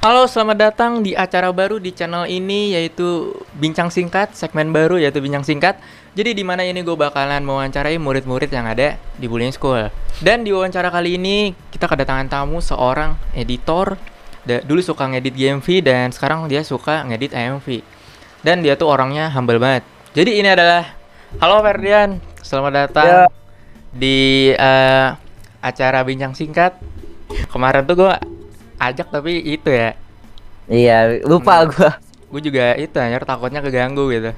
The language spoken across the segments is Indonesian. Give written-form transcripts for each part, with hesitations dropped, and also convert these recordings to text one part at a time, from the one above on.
Halo, selamat datang di acara baru di channel ini, yaitu Bincang Singkat, segmen baru yaitu Bincang Singkat. Jadi di mana ini gue bakalan mewawancarai murid-murid yang ada di Bullying School. Dan di wawancara kali ini kita kedatangan tamu seorang editor. Dulu suka ngedit GMV dan sekarang dia suka ngedit AMV. Dan dia tuh orangnya humble banget. Jadi ini adalah halo Ferdian, selamat datang Ya, di acara Bincang Singkat. Kemarin tuh gue ajak tapi itu ya, iya, lupa gua. gue juga itu anjir takutnya keganggu gitu.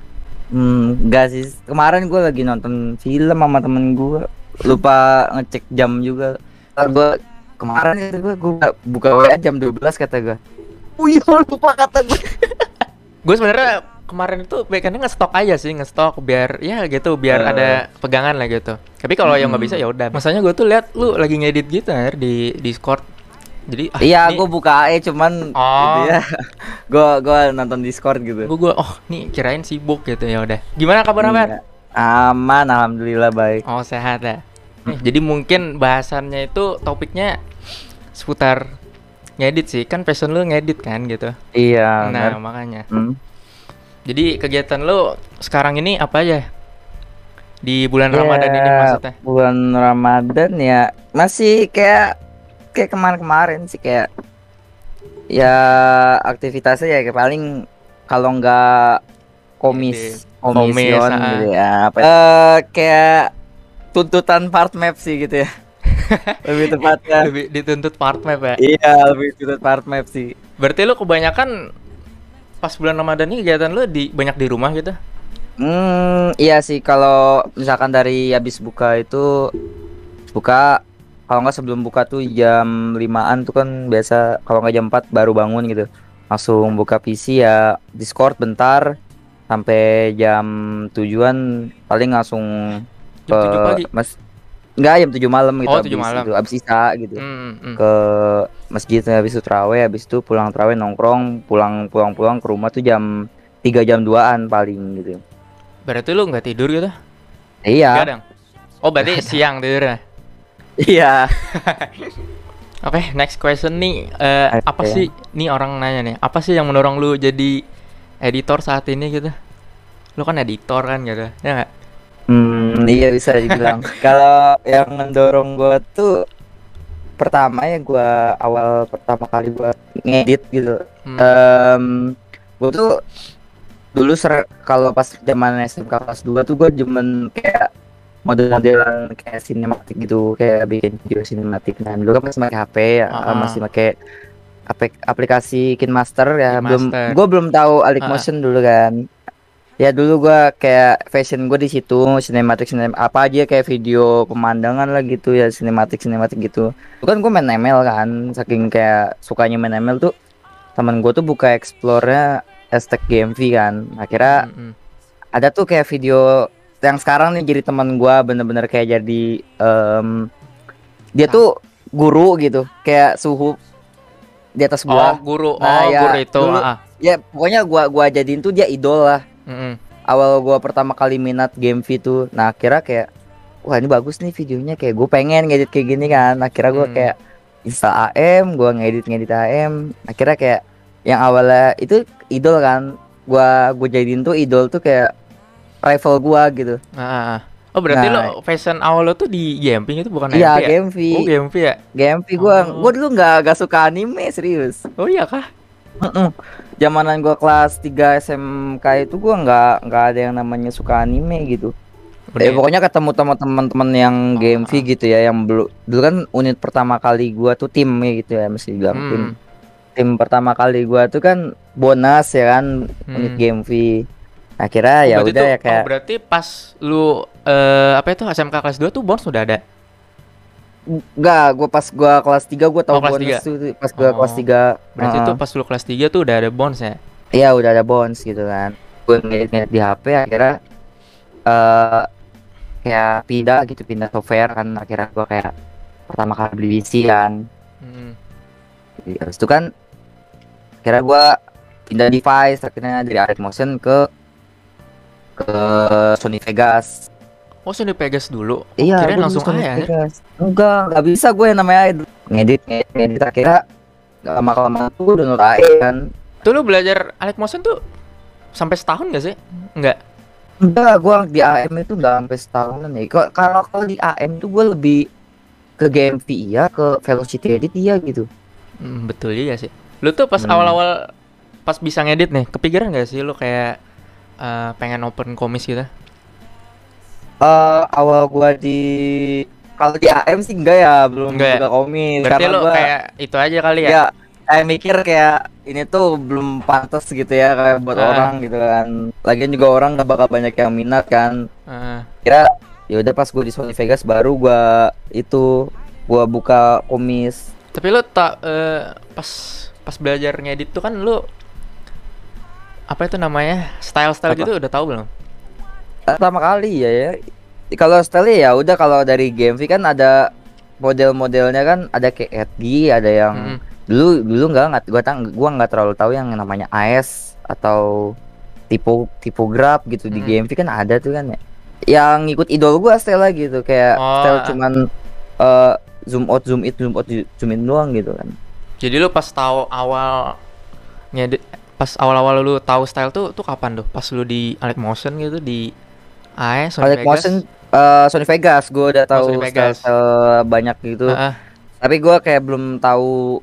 Enggak sih. Kemarin gua lagi nonton film sama temen gua. Lupa ngecek jam juga. Ntar gua kemarin itu gua buka WA jam 12 kata gua. Oh iya, lupa kata gua. Gue sebenarnya kemarin itu pengennya ngestok aja sih, ngestok biar ya gitu, biar ada pegangan lah gitu. Tapi kalau yang nggak bisa ya udah. Masanya gue tuh lihat lu lagi ngedit gitu anjir di Discord. Jadi Iya, gua buka AE cuman gitu oh, ya. Gua nonton Discord gitu. gue oh nih kirain sibuk gitu, ya udah. Gimana kabar Fer? Iya. Aman, alhamdulillah baik. Oh sehat ya. Jadi mungkin bahasannya itu topiknya seputar ngedit sih, kan passion lu ngedit kan gitu. Iya, Nah benar. makanya. Hmm. Jadi kegiatan lu sekarang ini apa aja di bulan Ya, Ramadan ini maksudnya? bulan Ramadan ya masih kayak kemarin-kemarin sih, kayak ya aktivitasnya ya kayak paling kalau nggak komision Komis, gitu ya, apa kayak tuntutan part map sih gitu ya. Lebih tepatnya. lebih dituntut part map ya. Iya, lebih tuntut part map sih. Berarti lu kebanyakan pas bulan Ramadan ini kegiatan lu banyak di rumah gitu? Iya sih, kalau misalkan dari habis buka itu buka, kalau nggak sebelum buka tuh jam 5-an tuh kan biasa, kalau nggak jam 4 baru bangun gitu, langsung buka PC ya, Discord bentar sampai jam 7-an, paling langsung Jam 7 pagi? nggak, jam 7 malam gitu, Oh 7 habis malam. itu habis isya gitu Hmm. ke masjid, habis itu taraweh, habis itu pulang taraweh nongkrong, pulang ke rumah tuh jam 3 jam 2-an paling gitu. Berarti lu nggak tidur gitu? Iya. Gadang. Oh berarti siang tidurnya. Iya. Oke, next question nih. Apa Oke. sih nih orang nanya nih? Apa sih yang mendorong lu jadi editor saat ini gitu? Lu kan editor kan gitu, ya nggak? Iya bisa dibilang. Kalau yang mendorong gua tuh, pertama ya gua awal pertama kali gua ngedit gitu. Gua tuh dulu kalau pas zaman SMK kelas 2 tuh gua demen kayak model-modelan kayak sinematik gitu, kayak bikin video sinematik. Nah, dulu kan masih pakai HP ya, masih pakai aplikasi KineMaster ya. KineMaster. Gua belum tahu Alik Motion dulu kan. Ya dulu gua kayak fashion gue di situ, sinematik apa aja, kayak video pemandangan lah gitu ya, sinematik gitu. Itu kan gue main ML kan, saking kayak sukanya main ML tuh, teman gue tuh buka explore-nya hashtag GMV kan. Akhirnya ada tuh kayak video yang sekarang nih jadi teman gue, bener-bener kayak jadi dia tuh guru gitu, kayak suhu di atas Oh gua. guru, Nah, ya, guru itu. dulu, ya pokoknya gua jadiin tuh dia idol lah. Awal gua pertama kali minat GMV tuh, nah akhirnya kayak, wah ini bagus nih videonya, kayak gue pengen ngedit kayak gini kan. Akhirnya gua kayak install AM, gua ngedit AM. Akhirnya kayak yang awalnya itu idol kan, gua jadiin tuh idol tuh kayak rival gua gitu. Oh berarti Nah, lo fashion awal lo tuh di GMP itu bukan iya AMP ya? GMV. Oh GMP ya? GMV gua dulu nggak suka anime, serius. Oh iya kah? Zamanan gua kelas 3 SMK itu gua nggak ada yang namanya suka anime gitu. Pokoknya ketemu teman-teman yang GMV gitu ya, yang dulu kan unit pertama kali gua tuh tim ya gitu ya, mesti bilang tim pertama kali gua tuh kan bonus ya kan, unit GMV. Akhirnya ya udah ya kayak. Berarti pas lu apa itu SMK kelas 2 tuh bonus sudah ada? Enggak, gua pas kelas 3 gua tahu kelas bonus 3. tuh pas gua kelas 3. Berarti tuh pas lu kelas 3 tuh udah ada bonus ya? Iya, udah ada bonus gitu kan. Gua ngedit di HP, akhirnya kayak pindah software kan. Akhirnya gua kayak pertama kali beli PC kan. Jadi habis itu kan akhirnya gua pindah device, akhirnya dari Alik Motion ke Sony Vegas. Oh Sony Vegas dulu? Iya, Kirain gua langsung dulu Sony ya? Vegas. Enggak bisa gue namanya ngedit akhirnya lama-lama tuh udah nurut AE kan. Tuh lu belajar Alex Motion tuh sampai setahun gak sih? Enggak. Enggak, gua di AM itu enggak sampai setahunan ya. Kalau di AM tuh gua lebih ke GMV iya, ke Velocity Edit iya gitu. Betul juga sih. Lu tuh pas awal-awal pas bisa ngedit nih, kepikiran gak sih lu kayak pengen open komis gitu? Awal gua kalau di AM sih enggak ya, belum Enggak ya? buka komik. Berarti Karena lu gua kayak itu aja kali ya? ya kayak mikir kayak ini tuh belum pantas gitu ya kayak buat orang gitu kan. Lagian juga orang gak bakal banyak yang minat kan. Kira ya udah pas gue di Sony Vegas baru gua buka komis. Tapi lu pas belajar ngedit tuh kan lu apa itu namanya? Style-style gitu udah tahu belum? Pertama kali ya. Kalau style ya udah, kalau dari GMV kan ada model-modelnya kan, ada kayak Edgy, ada yang dulu gua nggak terlalu tahu yang namanya AS atau tipograf gitu. Di GMV kan ada tuh kan ya. Yang ngikut idol gua style gitu, kayak style cuman zoom out zoom in doang gitu kan. Jadi lu pas tahu awal ngedit, pas awal-awal lu tahu style tuh kapan tuh? Pas lu di Alex Motion gitu, di AE, Sony Alex Vegas? Motion, Sony Vegas gue udah tahu style banyak gitu. Tapi gue kayak belum tahu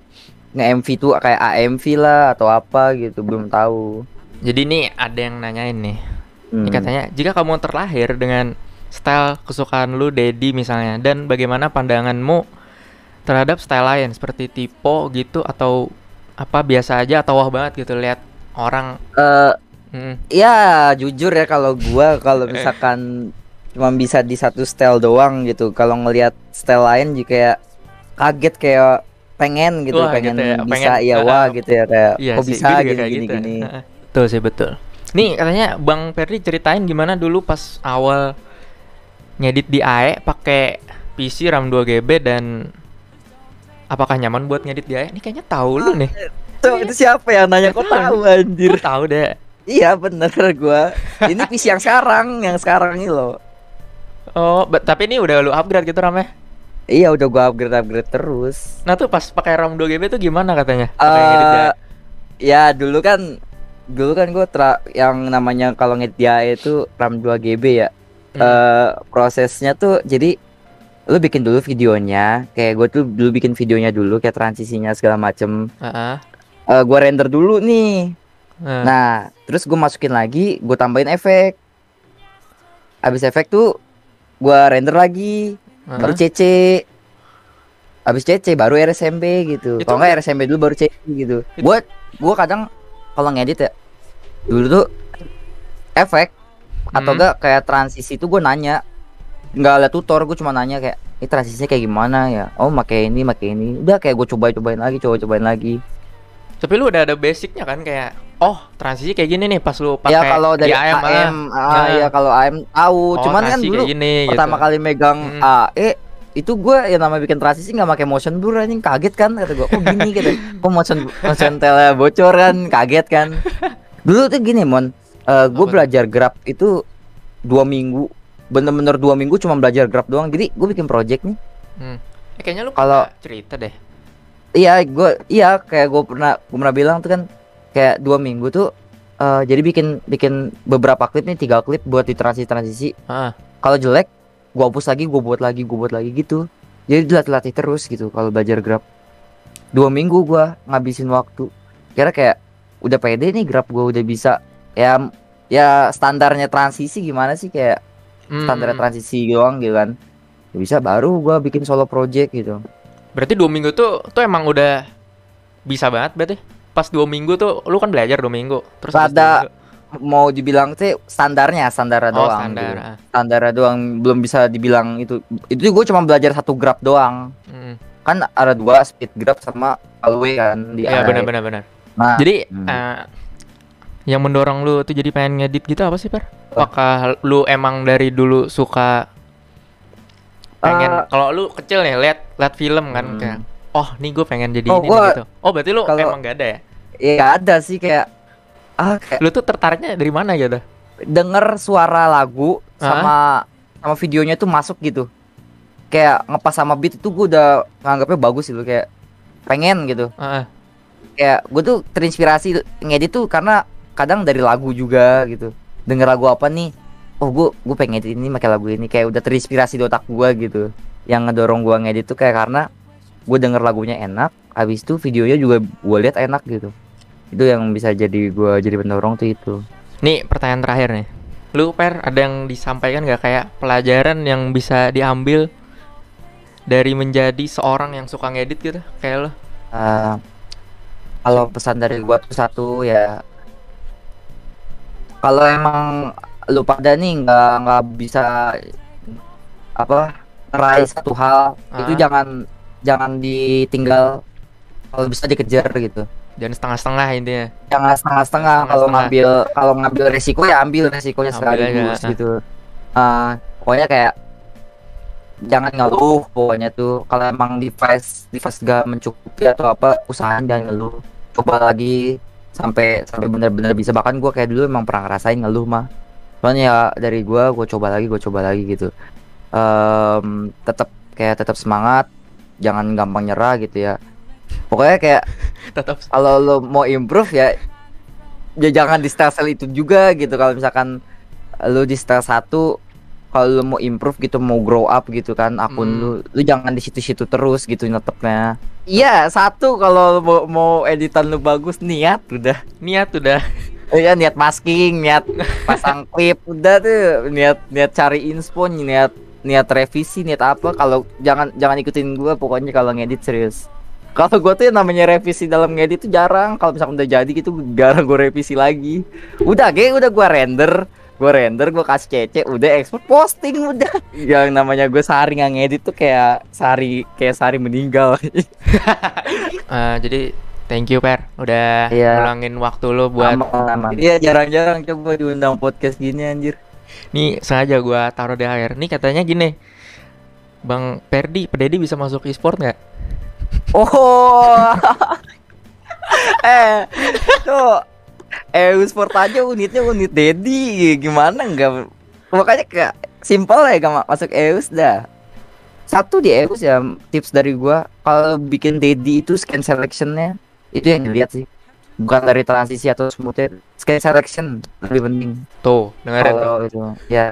nge-MV tuh kayak AMV lah atau apa gitu, belum tahu. Jadi nih ada yang nanyain nih. Ini katanya, jika kamu terlahir dengan style kesukaan lu, Dedi misalnya, dan bagaimana pandanganmu terhadap style lain seperti tipo gitu, atau apa biasa aja atau wah banget gitu lihat orang? Ya jujur ya, kalau misalkan cuma bisa di satu style doang gitu, kalau ngelihat style lain juga kayak kaget, kayak pengen gitu, pengen gitu ya, bisa wah gitu ya, kayak kok bisa gini. Betul sih, betul. Nih katanya Bang Ferdi ceritain gimana dulu pas awal ngedit di AE pakai PC RAM 2GB dan apakah nyaman buat ngedit di AE? Ini kayaknya tahu lu nih. Itu siapa yang nanya kok tahu anjir? Kok tahu deh. Iya bener gua. Ini PC yang sekarang ini loh. Oh, tapi ini udah lu upgrade gitu RAM-nya? Iya, udah gua upgrade terus. Nah tuh pas pakai RAM 2GB tuh gimana katanya? Ya dulu kan gue yang namanya kalau ngedit dia itu RAM 2GB ya. Prosesnya tuh jadi lu bikin dulu videonya, kayak gue tuh dulu bikin videonya dulu kayak transisinya segala macem. Gue render dulu nih. Nah terus gue masukin lagi, gue tambahin efek. Abis efek tuh gue render lagi, baru CC. Abis CC baru RSMB gitu. Kalau nggak RSMB dulu baru CC gitu. Gue kadang kalau ngedit ya dulu tuh efek atau enggak kayak transisi tuh gue nanya, nggak liat tutor, gue cuma nanya kayak ini transisinya kayak gimana ya, oh pakai ini udah, kayak gue cobain lagi. Tapi lu udah ada basicnya kan, kayak oh transisi kayak gini nih pas lu pakai ya kalau dari AM ya kalau AM tahu, cuman kan dulu gini, pertama gitu. Kali megang AE itu gue yang namanya bikin transisi nggak pakai motion blur, anjing kaget kan, kata gue oh gini gitu. Kok motion tele bocor kan, kaget kan. Dulu tuh gini gue belajar grab itu 2 minggu, bener-bener 2 minggu cuma belajar grab doang. Jadi gue bikin project nih. Kayaknya lu kalau cerita deh. Iya kayak gue pernah bilang tuh kan, kayak 2 minggu tuh jadi bikin beberapa klip nih, 3 klip buat di transisi. Kalau jelek gue hapus lagi, gue buat lagi gitu. Jadi dilatih terus gitu kalau belajar grab. 2 minggu gue ngabisin waktu. Kira kayak udah pede nih grab gue, udah bisa ya standarnya transisi gimana sih, kayak standar transisi doang gitu kan. Bisa, baru gue bikin solo project gitu. Berarti 2 minggu tuh emang udah bisa banget berarti. Pas 2 minggu tuh lu kan belajar 2 minggu. Terus ada mau dibilang sih standarnya doang. Standarnya doang, belum bisa dibilang itu gue cuma belajar 1 grab doang. Kan ada 2, speed grab sama always kan di ya, benar. Nah, jadi yang mendorong lu tuh jadi pengen ngedit gitu apa sih, Per? Apakah lu emang dari dulu suka pengen, kalau lu kecil nih lihat film kan, kayak oh nih gue pengen jadi ini gitu. Oh berarti lu emang gak ada ya? Iya gak ada sih, kayak lu tuh tertariknya dari mana gitu? Denger suara lagu sama videonya tuh masuk gitu, kayak ngepas sama beat itu gue udah nganggapnya bagus gitu, kayak pengen gitu. kayak gue tuh terinspirasi ngedit tuh karena kadang dari lagu juga gitu. Denger lagu apa nih, oh gue pengen ngedit ini pakai lagu ini, kayak udah terinspirasi di otak gue gitu. Yang ngedorong gue ngedit tuh kayak karena gue denger lagunya enak, habis itu videonya juga gue lihat enak gitu. Itu yang bisa jadi gue jadi pendorong tuh itu. Nih pertanyaan terakhir nih. Lu Per ada yang disampaikan gak kayak pelajaran yang bisa diambil dari menjadi seorang yang suka ngedit gitu kayak lo? Kalau pesan dari gue tuh satu ya, kalau emang lu pada nih nggak bisa apa meraih satu hal itu jangan ditinggal, kalau bisa dikejar gitu. Jangan setengah-setengah intinya. Jangan setengah-setengah. Kalau ngambil resiko ya ambil resikonya sekaligus gitu. Pokoknya kayak jangan ngeluh pokoknya tuh. Kalau emang device gak mencukupi atau apa, usahain jangan ngeluh. Coba lagi sampai benar-benar bisa. Bahkan gue kayak dulu emang pernah ngerasain ngeluh mah. Soalnya ya dari gue coba lagi gitu. Tetap semangat, jangan gampang nyerah gitu ya. Pokoknya kayak tetap kalau lo mau improve ya jangan di style itu juga gitu. Kalau misalkan lo di style satu, kalau lo mau improve gitu, mau grow up gitu kan akun lu jangan di situ-situ terus gitu netepnya. Iya, satu kalau mau editan lu bagus, niat udah. Iya, niat masking, niat pasang klip, udah tuh, niat cari inspo, niat revisi, niat apa. Kalau jangan ikutin gua pokoknya kalau ngedit serius. Kalau gue tuh namanya revisi dalam ngedit tuh jarang. Kalau misalkan udah jadi gitu jarang gue revisi lagi. Udah gue render, gue kasih cece, udah ekspor, posting, udah. Yang namanya gue sehari nggak ngedit tuh kayak sehari meninggal. Jadi thank you Per udah ngulangin waktu lo buat. Iya, jarang-jarang coba diundang podcast gini anjir. Nih sengaja gue taruh di akhir. Nih katanya gini, Bang Perdi, Pededi bisa masuk e-sport nggak? Oh, tuh, sport aja unitnya unit Dedi, gimana enggak? Makanya kayak simpel ya, gak masuk EUS dah. Satu di EUS ya, tips dari gua kalau bikin Dedi itu scan selectionnya itu yang dilihat sih, bukan dari transisi atau smoothnya, scan selection lebih penting. Tuh, dengerin kalau itu ya.